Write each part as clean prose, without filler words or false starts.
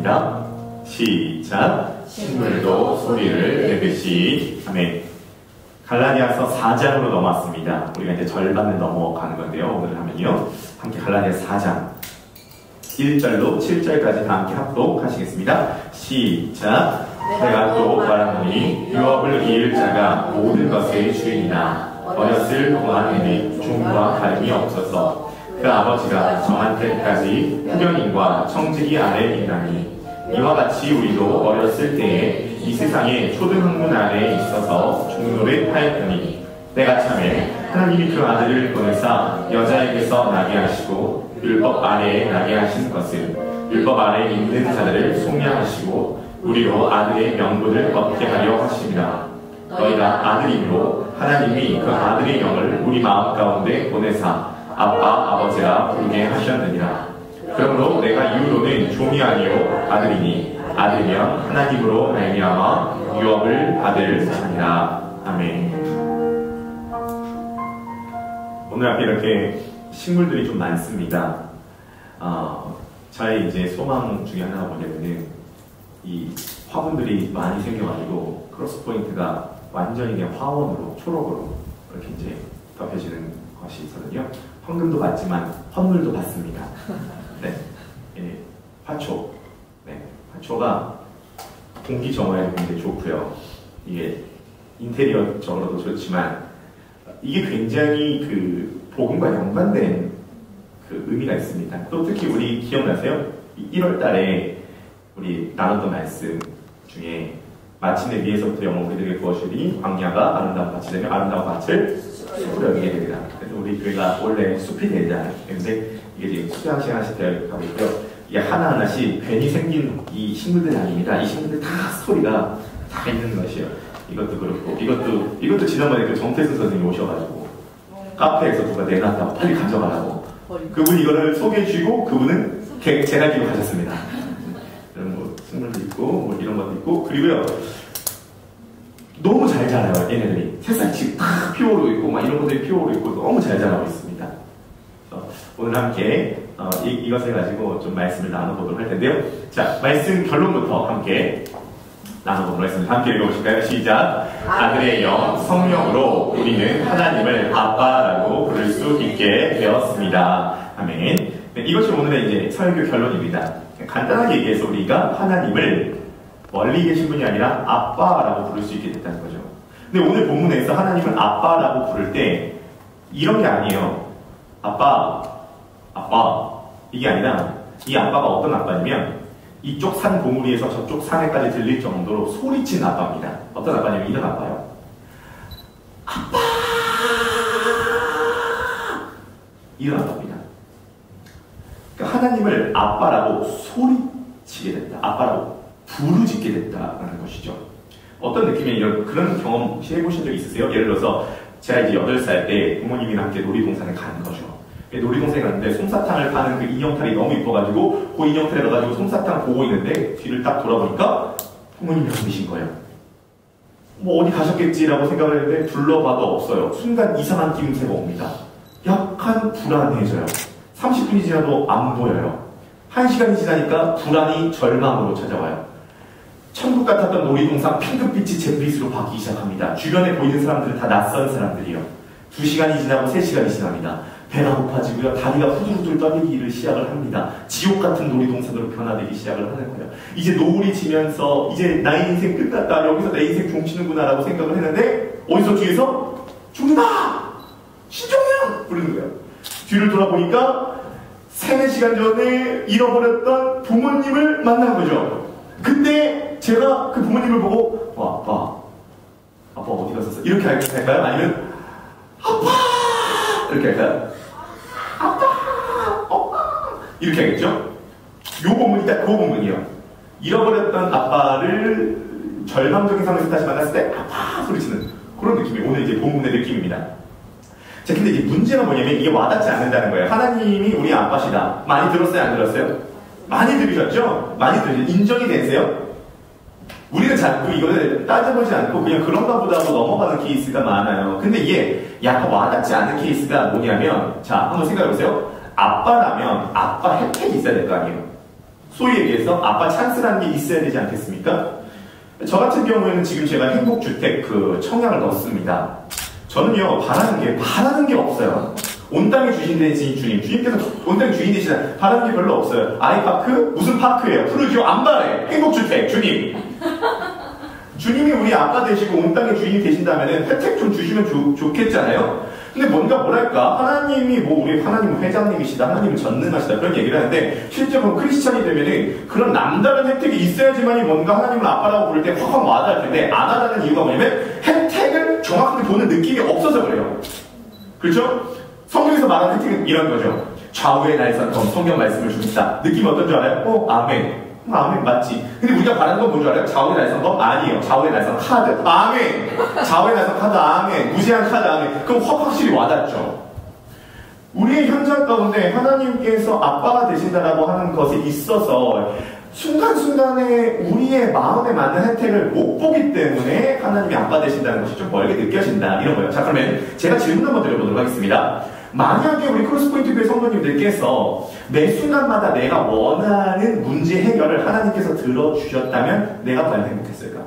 합니다. 시작. 식물도 소리를 내듯이. 아멘. 갈라디아서 4장으로 넘어왔습니다. 우리가 이제 절반을 넘어가는 건데요. 오늘 하면요. 함께 갈라디아서 4장 1절로 7절까지 다 함께 합독하시겠습니다. 시작. 내가 또 말하노니 유업을 이을 자가 모든 것의 주인이나 어렸을 동안에는 종과 다름이 없어서 그 아버지가 정한 때까지 후견인과 청지기 아래 있나니 이와 같이 우리도 어렸을 때에 이 세상의 초등학문 아래에 있어서 종노릇 하였더니 때가 차매 하나님이 그 아들을 보내사 여자에게서 나게 하시고 율법 아래에 나게 하신 것은 율법 아래에 있는 자들을 속량하시고 우리로 아들의 명분을 얻게 하려 하심이라. 너희가 아들이므로 하나님이 그 아들의 영을 우리 마음 가운데 보내사 아빠 아버지라 부르게 하셨느니라. 그러므로 내가 이후로는 종이 아니요 아들이니 아들이면 하나님으로 말미암아 유업을 받을 자니라. 아멘. 오늘 앞에 이렇게 식물들이 좀 많습니다. 저의 이제 소망 중에 하나가 뭐냐면은 이 화분들이 많이 생겨가지고 크로스 포인트가 완전히 그냥 화원으로 초록으로 이렇게 이제 덮여지는 것이 있거든요. 헌금도 받지만 헌물도 받습니다. 네, 예, 화초. 네, 화초가 공기 정화에도 굉장히 좋고요. 이게 인테리어적으로도 좋지만 이게 굉장히 그 복음과 연관된 그 의미가 있습니다. 또 특히 우리 기억나세요? 1월 달에 우리 나눴던 말씀 중에 마침내 위에서부터 영원 우리들에게 부어주리니 광야가 아름다운 밭이 되며 아름다운 밭을 숲으로 여기게 되리라. 그래서 우리 교회가 원래 숲이 되잖아요. 그런데 이게 지금 수양 시간씩 되어 가고 있고요. 이게 하나하나씩 괜히 생긴 이 식물들이 아닙니다. 이 식물들 다 스토리가 다 있는 것이에요. 이것도 그렇고 이것도 지난번에 그 정태순 선생님이 오셔가지고 카페에서 누가 내놨다고 빨리 가져가라고 그분이 이거를 소개해 주시고 그분은 제가 기고 가셨습니다. 이런 뭐 식물도 있고 뭐 이런 것도 있고 그리고요 너무 잘 자라요. 얘네들이 새싹이 다 피어오르고 있고 막 이런 것들이 피어오르고 있고 너무 잘 자라고 있습니다. 그래서 오늘 함께 이것을 가지고 좀 말씀을 나눠보도록 할 텐데요. 자, 말씀 결론부터 함께 나눠보도록 하겠습니다. 함께 읽어보실까요? 시작. 아들의 영 성령으로 우리는 하나님을 아빠라고 부를 수 있게 되었습니다. 아멘. 네, 이것이 오늘의 이제 설교 결론입니다. 간단하게 얘기해서 우리가 하나님을 멀리 계신 분이 아니라 아빠라고 부를 수 있게 됐다는 거죠. 근데 오늘 본문에서 하나님을 아빠라고 부를 때 이런 게 아니에요. 아빠 이게 아니라 이 아빠가 어떤 아빠냐면 이쪽 산 봉우리에서 저쪽 산에까지 들릴 정도로 소리친 아빠입니다. 어떤 아빠냐면 이런 아빠요. 아빠! 이런 아빠입니다. 그러니까 하나님을 아빠라고 소리치게 됐다. 아빠라고 부르짖게 됐다라는 것이죠. 어떤 느낌이에요? 그런 경험 혹시 해보신 적 있으세요? 예를 들어서 제가 이제 8살 때 부모님이랑 함께 놀이동산에 가는 거죠. 놀이동산에 갔는데 솜사탕을 파는 그 인형탈이 너무 이뻐가지고 그 인형탈에 넣어가지고 솜사탕 보고 있는데 뒤를 딱 돌아보니까 부모님이 안 계신 거예요. 뭐 어디 가셨겠지라고 생각을 했는데 둘러봐도 없어요. 순간 이상한 기운새가 옵니다. 약간 불안해져요. 30분이 지나도 안 보여요. 1시간이 지나니까 불안이 절망으로 찾아와요. 천국 같았던 놀이동산 핑크빛이 잿빛으로 바뀌기 시작합니다. 주변에 보이는 사람들은 다 낯선 사람들이요. 2시간이 지나고 3시간이 지납니다. 배가 고파지고요. 다리가 후들후들 떨리기를 시작을 합니다. 지옥 같은 놀이동산으로 변화되기 시작을 하는 거예요. 이제 노을이 지면서 이제 나의 인생 끝났다. 여기서 내 인생 종치는구나 라고 생각을 했는데 어디서 뒤에서 종인아! 신종현! 부르는 거예요. 뒤를 돌아보니까 3-4시간 전에 잃어버렸던 부모님을 만난 거죠. 근데 제가 그 부모님을 보고 아빠 어디 갔었어? 이렇게 할까요? 아니면 아빠! 이렇게 할까요? 아빠! 엄마! 이렇게 하겠죠? 요 본문이 딱 그 본문이에요. 잃어버렸던 아빠를 절망적인 상황에서 다시 만났을 때 아빠! 소리치는 그런 느낌이 오늘 이제 본문의 느낌입니다. 자, 근데 이제 문제가 뭐냐면 이게 와닿지 않는다는 거예요. 하나님이 우리 아빠시다. 많이 들었어요? 안 들었어요? 많이 들으셨죠? 많이 들으셨죠? 인정이 되세요? 우리는 자꾸 이거를 따져보지 않고 그냥 그런가 보다 하고 넘어가는 케이스가 많아요. 근데 이게 약간 와닿지 않는 케이스가 뭐냐면 자, 한번 생각해보세요. 아빠라면 아빠 혜택이 있어야 될 거 아니에요? 소위 얘기해서 아빠 찬스라는 게 있어야 되지 않겠습니까? 저 같은 경우에는 지금 제가 행복주택 그 청약을 넣었습니다. 저는요, 바라는 게 없어요. 온 땅에 주인 되신 주님께서 온 땅에 주인 되시다. 바라는 게 별로 없어요. 아이파크? 무슨 파크예요? 푸르지오 안 바래. 행복주택, 주님. 주님이 우리 아빠 되시고 온 땅의 주인이 되신다면 혜택 좀 주시면 좋겠잖아요? 근데 뭐랄까, 하나님이 우리 하나님은 회장님이시다, 하나님은 전능하시다, 그런 얘기를 하는데, 실제로 크리스찬이 되면은 그런 남다른 혜택이 있어야지만이 뭔가 하나님을 아빠라고 부를 때 확 와닿을 텐데, 안 하다는 이유가 뭐냐면, 혜택을 정확하게 보는 느낌이 없어서 그래요. 그렇죠? 성경에서 말하는 혜택은 이런 거죠. 좌우의 날선 성경 말씀을 주겠다. 느낌이 어떤 줄 알아요? 아멘. 아멘 맞지. 근데 우리가 바라는 건 뭔 줄 알아요? 좌우의 날선 아니에요. 좌우의 날선 카드. 아멘. 좌우의 날선 카드. 아멘. 무제한 카드. 아멘. 그럼 확실히 와닿죠. 우리의 현장 가운데 하나님께서 아빠가 되신다라고 하는 것에 있어서 순간순간에 우리의 마음에 맞는 혜택을 못 보기 때문에 하나님이 아빠 되신다는 것이 좀 멀게 느껴진다. 이런 거예요. 자, 그러면 제가 질문 한번 드려보도록 하겠습니다. 만약에 우리 크로스포인트 교회 성도님들께서 매 순간마다 내가 원하는 문제 해결을 하나님께서 들어주셨다면 내가 과연 행복했을까?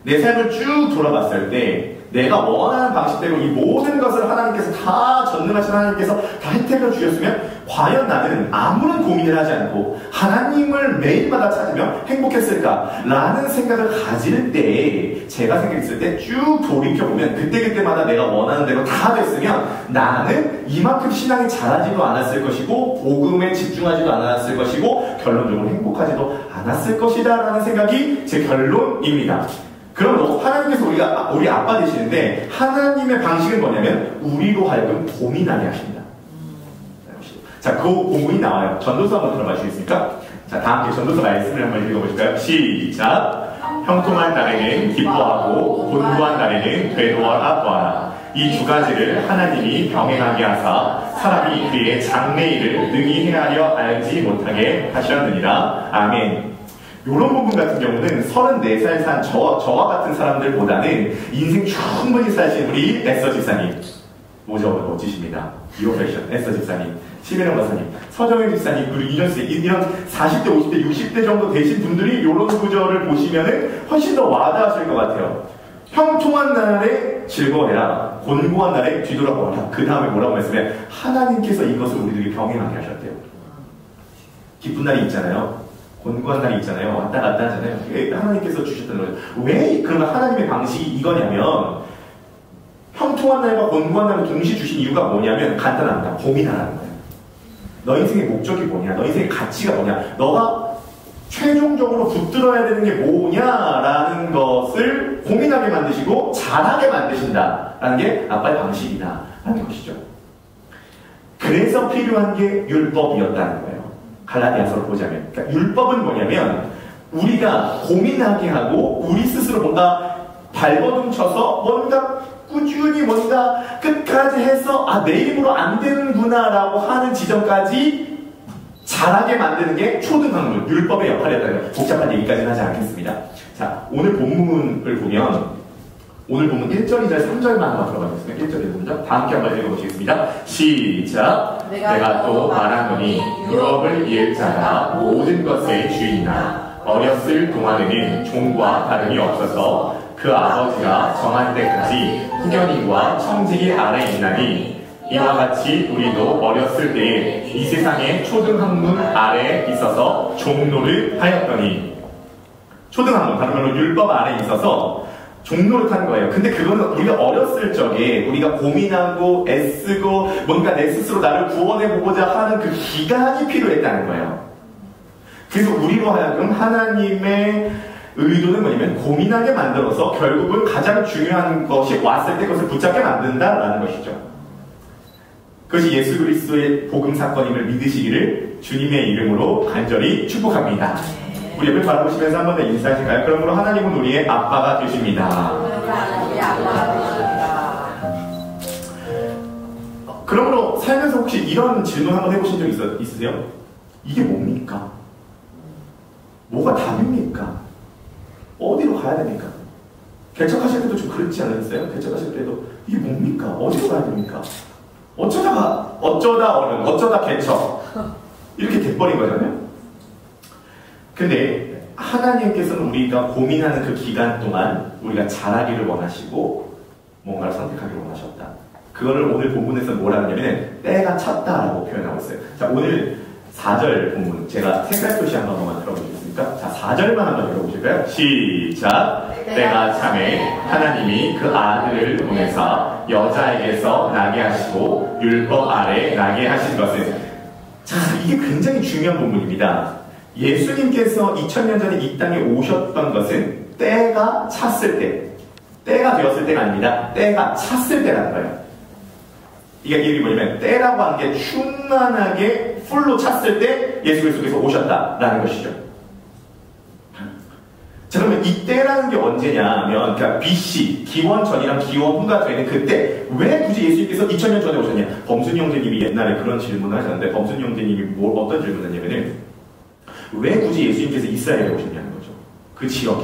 내 삶을 쭉 돌아봤을 때 내가 원하는 방식대로 이 모든 것을 하나님께서 다 전능하신 하나님께서 다 혜택을 주셨으면 과연 나는 아무런 고민을 하지 않고 하나님을 매일마다 찾으며 행복했을까? 라는 생각을 가질 때 제가 생각했을 때 쭉 돌이켜보면 그때그때마다 내가 원하는 대로 다 됐으면 나는 이만큼 신앙이 자라지도 않았을 것이고 복음에 집중하지도 않았을 것이고 결론적으로 행복하지도 않았을 것이다 라는 생각이 제 결론입니다. 그러므로 하나님께서 우리 아빠 되시는데 하나님의 방식은 뭐냐면 우리로 하여금 고민하게 하십니다. 자, 그 본문이 나와요. 전도서 한번 들어봐 주시겠습니까? 자, 다 함께 전도서 말씀을 한번 읽어보실까요? 시작! 형통한 날에는 기뻐하고 곤고한 날에는 괴로워하라. 이 두 가지를 하나님이 병행하게 하사 사람이 그의 장래일을 능히 헤아려 알지 못하게 하셨느니라. 아멘. 요런 부분 같은 경우는 34살 산 저와 같은 사람들보다는 인생 충분히 사신 우리 에서 집사님, 모자가 멋지십니다. 이오패션 에서 집사님, 심혜령 박사님, 서정현 집사님, 그리고 이런 40대, 50대, 60대 정도 되신 분들이 요런 구절을 보시면은 훨씬 더 와닿으실 것 같아요. 형통한 날에 즐거워해라. 곤고한 날에 뒤돌아보라. 그 다음에 뭐라고 말씀해? 하나님께서 이것을 우리들이 병행하게 하셨대요. 기쁜 날이 있잖아요. 곤고한 날이 있잖아요. 왔다 갔다 하잖아요. 하나님께서 주셨던 거예요. 왜 그러면 하나님의 방식이 이거냐면 형통한 날과 곤고한 날을 동시에 주신 이유가 뭐냐면 간단합니다. 고민하라는 거예요. 너 인생의 목적이 뭐냐? 너 인생의 가치가 뭐냐? 너가 최종적으로 붙들어야 되는 게 뭐냐라는 것을 고민하게 만드시고 잘하게 만드신다라는 게 아빠의 방식이다라는 것이죠. 그래서 필요한 게 율법이었다는 거예요. 갈라디아서를 보자면. 그러니까 율법은 뭐냐면 우리가 고민하게 하고 우리 스스로 뭔가 발버둥 쳐서 뭔가 꾸준히 뭔가 끝까지 해서 내 힘으로 안 되는구나 라고 하는 지점까지 잘하게 만드는 게 초등학문, 율법의 역할이었다는 거예요. 복잡한 얘기까지는 하지 않겠습니다. 자, 오늘 본문을 보면 오늘 본문 1절, 2절, 3절만 한번 들어가겠습니다. 1절, 2절 다 함께 한번 읽어보시겠습니다. 시작! 내가 또 말하노니 유업을 이을 자가 모든 것의 주인이나 어렸을 동안에는 종과 다름이 없어서 그 아버지가 정한 때까지 후견인과 청지기 아래 있나니 이와 같이 우리도 어렸을 때에 이 세상의 초등학문 아래에 있어서 종노를 하였더니 초등학문, 다른 말로 율법 아래에 있어서 종노릇 하는 거예요. 근데 그거는 우리가 어렸을 적에 우리가 고민하고 애쓰고 뭔가 내 스스로 나를 구원해보고자 하는 그 기간이 필요했다는 거예요. 그래서 우리로 하여금 하나님의 의도는 뭐냐면 고민하게 만들어서 결국은 가장 중요한 것이 왔을 때 그것을 붙잡게 만든다라는 것이죠. 그것이 예수 그리스도의 복음 사건임을 믿으시기를 주님의 이름으로 간절히 축복합니다. 우리 옆을 바라보시면서 한 번 더 인사하실까요? 그러므로 하나님은 우리의 아빠가 되십니다. 그러므로 살면서 혹시 이런 질문 한번 해보신 적 있으세요? 이게 뭡니까? 뭐가 답입니까? 어디로 가야 됩니까? 개척하실 때도 좀 그렇지 않으셨어요? 개척하실 때도 이게 뭡니까? 어디로 가야 됩니까? 어쩌다 어른, 어쩌다 개척. 이렇게 돼버린 거잖아요. 근데 하나님께서는 우리가 고민하는 그 기간 동안 우리가 잘하기를 원하시고 뭔가를 선택하기를 원하셨다. 그거를 오늘 본문에서 뭐라 하냐면 때가 찼다라고 표현하고 있어요. 자, 오늘 4절 본문 제가 색깔 표시 한 번만 들어보시겠습니까? 자, 4절만 한번 읽어보실까요? 시작! 때가 참에 하나님이 그 아들을 보내사 여자에게서 나게 하시고 율법 아래 나게 하신 것은, 자, 이게 굉장히 중요한 본문입니다. 예수님께서 2000년 전에 이 땅에 오셨던 것은 때가 찼을 때, 때가 되었을 때가 아닙니다. 때가 찼을 때라는 거예요. 이게 뭐냐면 때라고 하는 게 충만하게 풀로 찼을 때 예수 그리스도께서 오셨다라는 것이죠. 자, 그러면 이 때라는 게 언제냐면, 그러니까 BC, 기원 전이랑 기원 후가 되는 그때, 왜 굳이 예수님께서 2000년 전에 오셨냐? 범순이 형제님이 옛날에 그런 질문을 하셨는데, 범순이 형제님이 어떤 질문을 했냐면은, 왜 굳이 예수님께서 이스라엘에 오셨냐는 거죠. 그 지역에.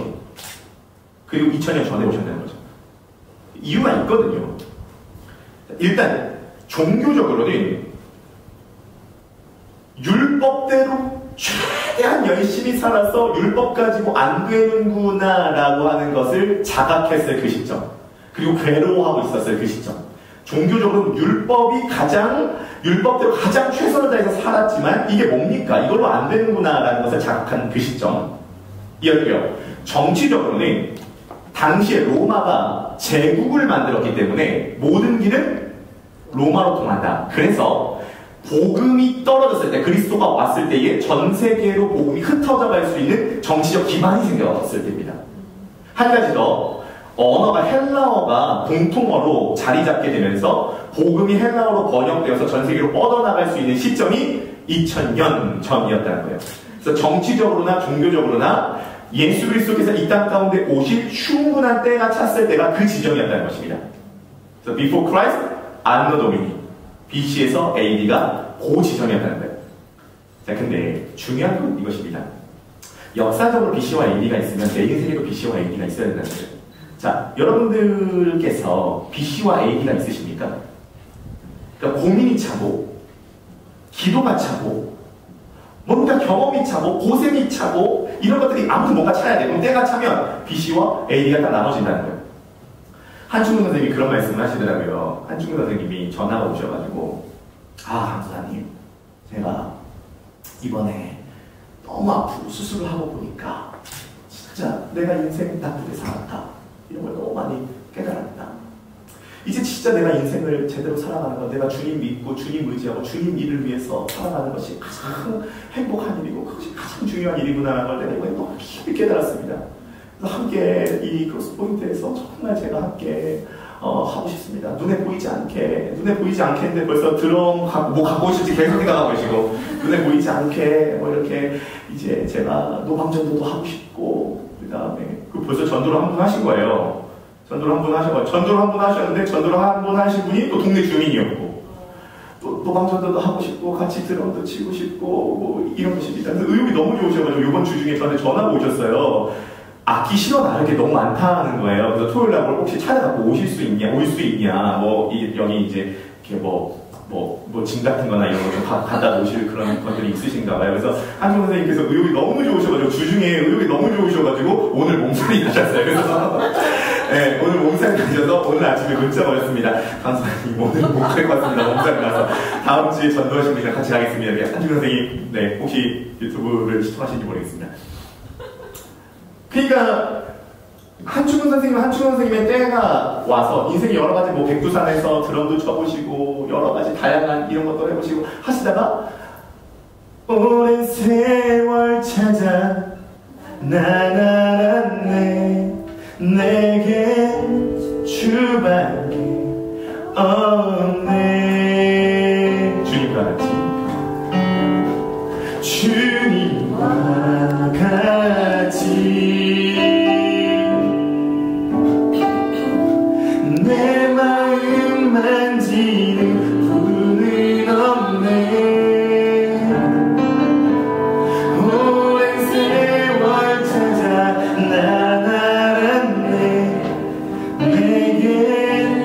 그리고 2000년 전에 오셨다는 거죠. 이유가 있거든요. 일단 종교적으로는 율법대로 최대한 열심히 살아서 율법 가지고 안 되는구나 라고 하는 것을 자각했을 그 시점, 그리고 괴로워하고 있었을 그 시점. 종교적으로 율법대로 가장 최선을 다해서 살았지만 이게 뭡니까? 이걸로 안 되는구나 라는 것을 자각한 그 시점이었고요. 정치적으로는 당시에 로마가 제국을 만들었기 때문에 모든 길은 로마로 통한다. 그래서 복음이 떨어졌을 때, 그리스도가 왔을 때에 전 세계로 복음이 흩어져 갈 수 있는 정치적 기반이 생겨났을 때입니다. 한 가지 더, 언어가 헬라어가 공통어로 자리 잡게 되면서 복음이 헬라어로 번역되어서 전 세계로 뻗어나갈 수 있는 시점이 2000년 전이었다는 거예요. 그래서 정치적으로나 종교적으로나 예수 그리스도께서 이 땅 가운데 오실 충분한 때가 찼을 때가 그 지점이었다는 것입니다. 그래서 before Christ, anno domini, BC에서 AD가 그 지점이었다는 거예요. 자, 근데 중요한 건 이것입니다. 역사적으로 BC와 AD가 있으면 내 인생에도 BC와 AD가 있어야 된다는 거예요. 자, 여러분들께서 BC와 AD가 있으십니까? 그러니까 고민이 차고, 기도가 차고, 뭔가 경험이 차고, 고생이 차고, 이런 것들이 아무튼 뭔가 차야 돼. 그럼 때가 차면 BC와 AD가 딱 나눠진다는 거예요. 한충근 선생님이 그런 말씀을 하시더라고요. 한충근 선생님이 전화가 오셔가지고, 강사님, 제가 이번에 너무 아프고 수술을 하고 보니까 진짜 내가 인생 나쁘게 살았다. 이런 걸 너무 많이 깨달았다. 이제 진짜 내가 인생을 제대로 살아가는 건 내가 주님 믿고 주님 의지하고 주님 일을 위해서 살아가는 것이 가장 행복한 일이고 그것이 가장 중요한 일이구나라는 걸 내가 이번에 너무 깊이 깨달았습니다. 그래서 함께 이 크로스포인트에서 정말 제가 함께 하고 싶습니다. 눈에 보이지 않게 했는데 벌써 드럼 뭐 갖고 오실지 계속 생각하고 계시고, 눈에 보이지 않게 뭐 이렇게 이제 제가 노방전도도 하고 싶고, 그 다음에 벌써 전도를 한 분 하신 거예요. 전도를 한 분 하셨는데 전도를 한 분 하신 분이 또 동네 주민이었고, 또 노방전도도 하고 싶고 같이 드럼도 치고 싶고 뭐 이런 것입니다. 그래서 의욕이 너무 좋으셔가지고 이번 주 중에 저한테 전화가 오셨어요. 악기 실어 나를 게 너무 많다는 거예요. 그래서 토요일 날 혹시 찾아갖고 올 수 있냐, 여기 이제 이렇게 짐 같은 거나 이런 거 좀 갖다 놓으실 그런 것들이 있으신가 봐요. 그래서 한종 선생님께서 의욕이 너무 좋으셔가지고, 주중에 의욕이 너무 좋으셔가지고, 오늘 몸살이 나셨어요. 그래서, 네, 오늘 몸살이 나셔서 오늘 아침에 문자가 오셨습니다. 강사님, 오늘 못할 것 같습니다. 몸살이 나서. 다음 주에 전도하신 분이랑 같이 하겠습니다. 한종 선생님, 네, 혹시 유튜브를 시청하시는지 모르겠습니다. 그러니까, 한충근 선생님의 때가 와서 인생이 여러 가지 백두산에서 드럼도 쳐보시고 여러 가지 다양한 이런 것도 해보시고 하시다가 오랜 세월 찾아 난 알았네 내게 주밖에 없네 주님과 같이 주님과 같이 내 마음 만지는 분은 없네 오랜 세월 찾아 난 알았네 내게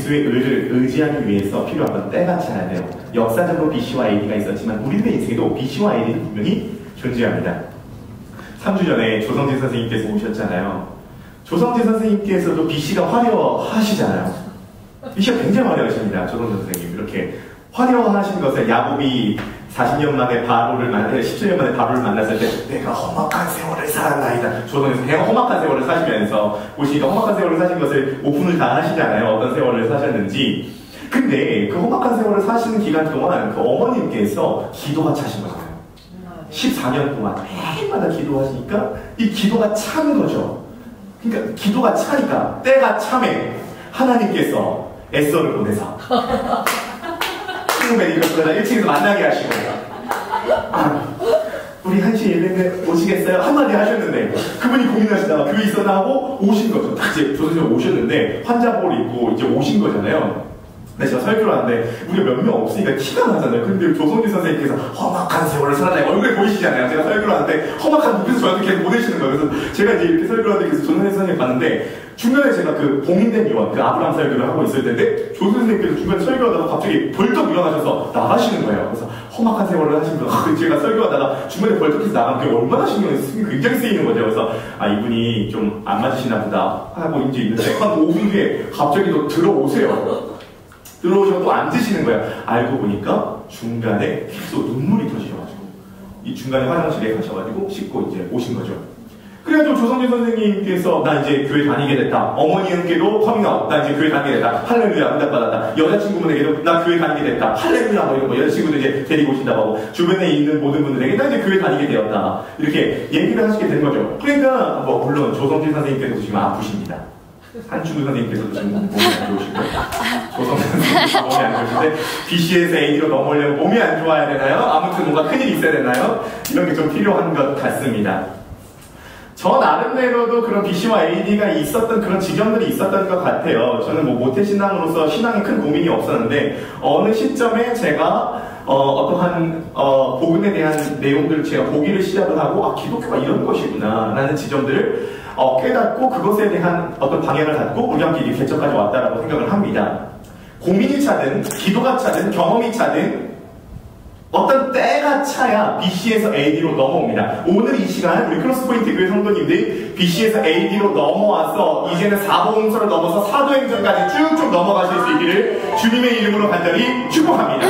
그리스도의 의를 의지하기 위해서 필요한 건 때가 차야 돼요. 역사적으로 BC와 AD가 있었지만 우리들의 인생에도 BC와 AD는 분명히 존재합니다. 3주 전에 조성진 선생님께서 오셨잖아요. 조성진 선생님께서도 BC가 화려하시잖아요. BC가 굉장히 화려하십니다. 조성진 선생님. 이렇게 화려하신 것을 야곱이 40년 만에 바로를 17년 만에 바로를 만났을 때 내가 험악한 세월을 살았나이다. 조선에서 내가 험악한 세월을 사시면서 보시니까 험악한 세월을 사신 것을 오픈을 다 하시잖아요. 어떤 세월을 사셨는지. 근데 그 험악한 세월을 사시는 기간 동안 그 어머님께서 기도가 차신 거잖아요. 14년 동안 매일마다 기도하시니까 이 기도가 찬 거죠. 그러니까 기도가 차니까 때가 참에 하나님께서 에서를 보내서 메디컬스가 1층에서 만나게 하시고 우리 1시 예배에 오시겠어요? 한마디 하셨는데 그분이 고민하시다가 교회 있었나 하고 오신 거죠. 딱 이제 조선생님 오셨는데 환자복을 입고 이제 오신 거잖아요. 근데 제가 설교를 하는데 우리가 몇 명 없으니까 티가 나잖아요. 근데 조성진 선생님께서 험악한 세월을 살았다 얼굴에 보이시잖아요. 제가 설교를 하는데 험악한 눈빛을 저한테 계속 보내시는 거예요. 그래서 제가 이제 이렇게 설교를 하는데 그래서 조성진 선생님 봤는데 중간에 제가 그 봉인된 요한, 그 아브라함 설교를 하고 있을 텐데 조선 선생님께서 중간에 설교하다가 갑자기 벌떡 일어나셔서 나가시는 거예요. 그래서 험악한 세월을 하신 거 제가 설교하다가 중간에 벌떡해서 나가면 그게 얼마나 신경이 굉장히 쓰이는 거죠. 그래서 이분이 좀 안 맞으시나 보다 하고 이제 있는데 한 5분 뒤에 갑자기 또 들어오세요. 들어오셔서 또 앉으시는 거예요. 알고 보니까 중간에 계속 눈물이 터지셔가지고 이 중간에 화장실에 가셔가지고 씻고 이제 오신 거죠. 그래가지고 조성진 선생님께서 나 이제 교회 다니게 됐다. 어머니께도 커밍아웃. 나 이제 교회 다니게 됐다. 할렐루야. 응답받았다. 여자친구분에게도 나 교회 다니게 됐다. 할렐루야. 뭐 이런 거 여자친구도 이제 데리고 오신다고 하고 주변에 있는 모든 분들에게 나 이제 교회 다니게 되었다. 이렇게 얘기를 하시게 된 거죠. 그러니까 뭐 물론 조성진 선생님께서도 지금 아프십니다. 한준우 선생님께서도 지금 몸이 안 좋으시고 조성진 선생님께서 몸이 안 좋으신데 BC에서 AD로 넘어오려면 몸이 안 좋아야 되나요? 아무튼 뭔가 큰일이 있어야 되나요? 이런 게 좀 필요한 것 같습니다. 저 나름대로도 그런 BC와 AD가 있었던 그런 지점들이 있었던 것 같아요. 저는 뭐 모태신앙으로서 신앙에 큰 고민이 없었는데 어느 시점에 제가 어떠한 복음에 대한 내용들을 제가 보기를 시작을 하고 기독교가 이런 것이구나 라는 지점들을 깨닫고 그것에 대한 어떤 방향을 갖고 우리 함께 이 개척까지 왔다라고 생각을 합니다. 고민이 차든 기도가 차든 경험이 차든 어떤 때가 차야 BC에서 AD로 넘어옵니다. 오늘 이 시간 우리 크로스포인트 교회 성도님들이 BC에서 AD로 넘어와서 이제는 사복음서를 넘어서 사도행전까지 쭉쭉 넘어가실 수 있기를 주님의 이름으로 간절히 축복합니다.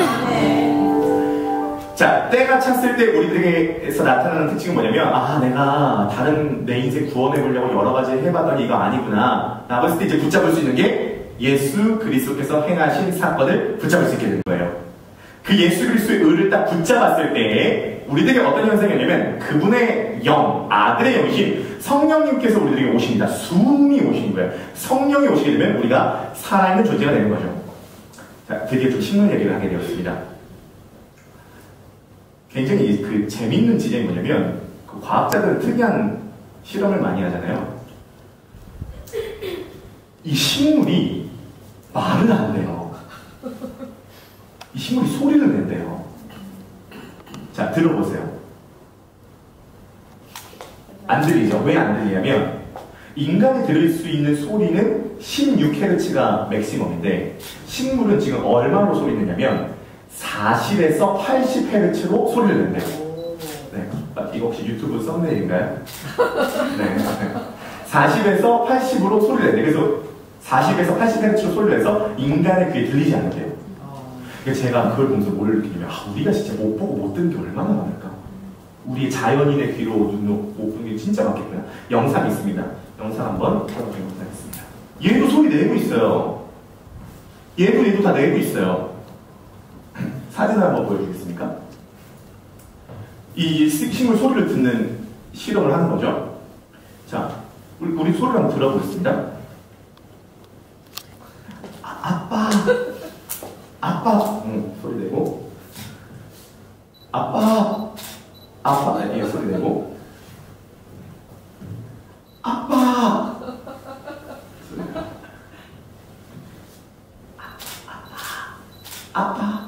자, 때가 찼을 때 우리들에게서 나타나는 특징은 뭐냐면 내가 다른 내 인생 구원해보려고 여러 가지 해봤더니 이거 아니구나 라고 했을 때 이제 붙잡을 수 있는 게 예수 그리스도께서 행하신 사건을 붙잡을 수 있게 되는 거예요. 그 예수 그리스도의 의를 딱 붙잡았을 때 우리들에게 어떤 현상이 오냐면 그분의 영, 아들의 영이신 성령님께서 우리들에게 오십니다. 숨이 오시는 거예요. 성령이 오시게 되면 우리가 살아있는 존재가 되는 거죠. 자, 드디어 좀 신문 얘기를 하게 되었습니다. 굉장히 그 재밌는 지점이 뭐냐면 그 과학자들은 특이한 실험을 많이 하잖아요. 이 식물이 말을 안 해요. 이 식물이 소리를 낸대요. 자, 들어보세요. 안 들리죠? 왜 안 들리냐면 인간이 들을 수 있는 소리는 16Hz가 맥시멈인데 식물은 지금 얼마로 소리 내냐면 40에서 80Hz로 소리를 낸대요. 네. 이거 혹시 유튜브 썸네일인가요? 네. 40에서 80으로 소리를 내요. 그래서 40에서 80Hz로 소리를 내서 인간의 귀에 들리지 않는데요. 그러니까 제가 그걸 보면서 뭘 느끼냐면 우리가 진짜 못 보고 못 듣는 게 얼마나 많을까? 우리 자연인의 귀로 눈으로 못 보는 게 진짜 많겠구나. 영상이 있습니다. 영상 한번 찾아보도록 하겠습니다. 얘도 소리 내고 있어요. 얘도 다 내고 있어요. 사진 한번 보여주겠습니까? 이 식물 소리를 듣는 실험을 하는 거죠. 자, 우리 소리를 한번 들어보겠습니다. 아빠, 소리 내고, 아빠, 예, 소리 내고, 아빠, 소리 내고, 아빠.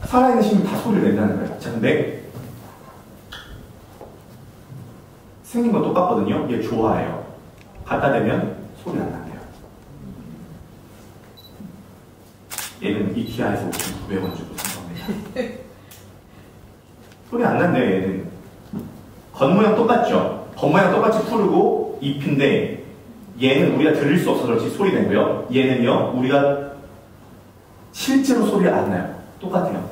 살아있는 식물 다 소리를 낸다는 거예요. 자, 근데 생긴 건 똑같거든요. 얘 좋아해요. 갖다 대면 소리 안 난대요. 얘는 이케아에서 5,900원 주고 산 겁니다. 소리 안 난대요, 얘는. 겉모양 똑같죠? 겉모양 똑같이 푸르고 잎인데 얘는 우리가 들을 수 없어서 그렇지 소리 내고요. 얘는요, 우리가 실제로 소리를 안 나요. 똑같아요.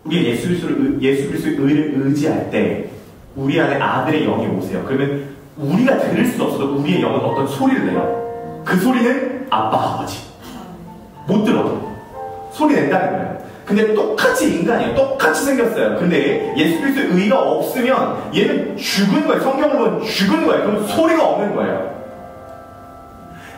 우리가 예수 그리스도의 의를 의지할 때 우리 안에 아들의 영이 오세요. 그러면 우리가 들을 수 없어도 우리의 영은 어떤 소리를 내요. 그 소리는 아빠, 아버지. 못 들어도 소리 낸다는 거예요. 근데 똑같이 인간이에요. 똑같이 생겼어요. 근데 예수 그리스도의 의가 없으면 얘는 죽은 거예요. 성경을 보면 죽은 거예요. 그럼 소리가 없는 거예요.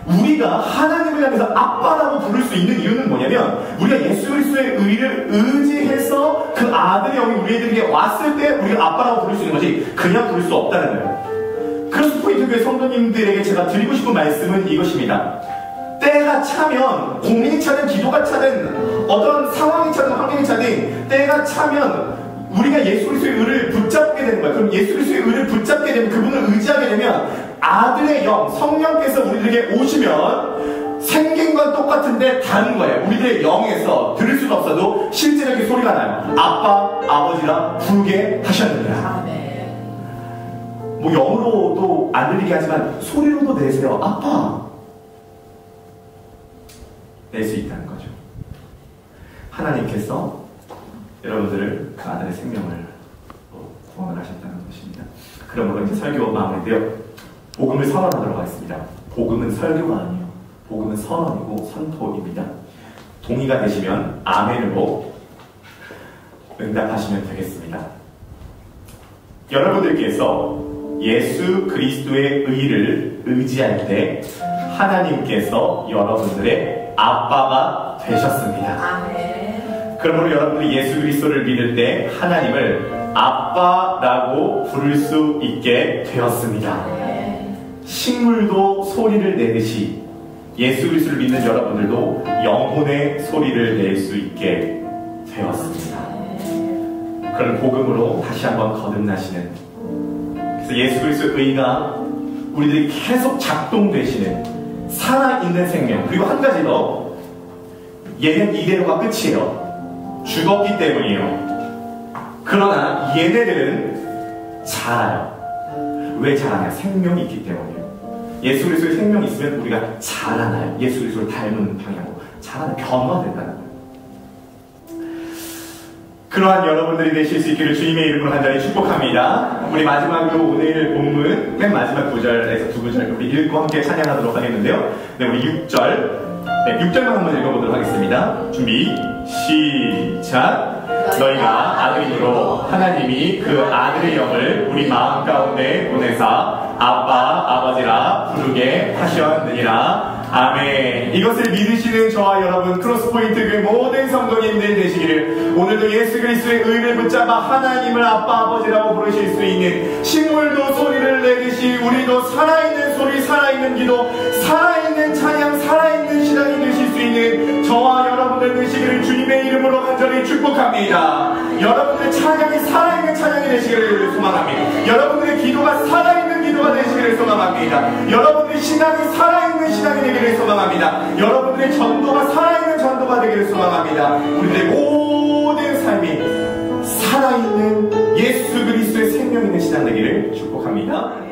우리가 하나님을 향해서 아빠라고 부를 수 있는 이유는 뭐냐면 우리가 예수 그리스도의 의를 의지해서 그 아들의 영이 우리에게 왔을 때 우리가 아빠라고 부를 수 있는 거지 그냥 부를 수 없다는 거예요. 그래서 포인트교회 성도님들에게 제가 드리고 싶은 말씀은 이것입니다. 때가 차면 고민이 차든 기도가 차든 어떤 상황이 차든 환경이 차든 때가 차면 우리가 예수 그리스도의 의를 붙잡게 되는 거예요. 그럼 예수 그리스도의 의를 붙잡게 되면 그분을 의지하게 되면 아들의 영, 성령께서 우리들에게 오시면 생긴건 똑같은데 다른 거예요. 우리들의 영에서 들을 수는 없어도 실제적인 소리가 나요. 아빠, 아버지라 부르게 하셨느니라. 뭐 영으로도 안 들리게 하지만 소리로도 내세요. 아빠. 낼 수 있다는 거죠. 하나님께서 여러분들을 그 아들의 생명을 구원을 하셨다는 것입니다. 그러므로 이제 설교 마무리인데요. 복음을 선언하도록 하겠습니다. 복음은 설교가 아니에요. 복음은 선언이고 선포입니다. 동의가 되시면 아멘으로 응답하시면 되겠습니다. 여러분들께서 예수 그리스도의 의를 의지할 때 하나님께서 여러분들의 아빠가 되셨습니다. 아멘. 그러므로 여러분들이 예수 그리스도를 믿을 때 하나님을 아빠라고 부를 수 있게 되었습니다. 아멘. 식물도 소리를 내듯이 예수 그리스도를 믿는 여러분들도 영혼의 소리를 낼 수 있게 되었습니다. 아멘. 그런 복음으로 다시 한번 거듭나시는, 그래서 예수 그리스도의 의가 우리들이 계속 작동되시는 살아있는 생명. 그리고 한 가지 더, 얘는 이대로가 끝이에요. 죽었기 때문이에요. 그러나 얘네들은 자라요. 왜 자라냐? 생명이 있기 때문이에요. 예수 그리스도의 생명이 있으면 우리가 자라나요. 예수 그리스도를 닮은 방향으로 자라는, 변화된다는 거예요. 그러한 여러분들이 되실 수 있기를 주님의 이름으로 간절히 축복합니다. 우리 마지막으로 오늘 본문 맨 마지막 구절에서 두 구절 우리 읽고 함께 찬양하도록 하겠는데요. 네, 우리 6절, 6절만 한번 읽어보도록 하겠습니다. 준비, 시작. 너희가 아들이므로 하나님이 그 아들의 영을 우리 마음 가운데 보내사 아빠, 아버지라 부르게 하셨느니라. 아멘. 이것을 믿으시는 저와 여러분 크로스포인트 그 모든 성도님들 되시기를, 오늘도 예수 그리스도의 의를 붙잡아 하나님을 아빠, 아버지라고 부르실 수 있는, 식물도 소리를 내듯이 우리도 살아있는 소리, 살아있는 기도, 살아있는 찬양, 살아있는 신앙이 되실 수 있는 저와 여러분들 되시기를 주님의 이름으로 간절히 축복합니다. 여러분들의 찬양이 살아있는 찬양이 되시기를 소망합니다. 여러분들의 기도가 살아있는 기도가 되시기를 소망합니다. 여러분들의 신앙이 살아있는 신앙이 되기를 소망합니다. 여러분들의 전도가 살아있는 전도가 되기를 소망합니다. 우리들의 모든 삶이 살아있는 예수 그리스도의 생명 있는 신앙 되기를 축복합니다.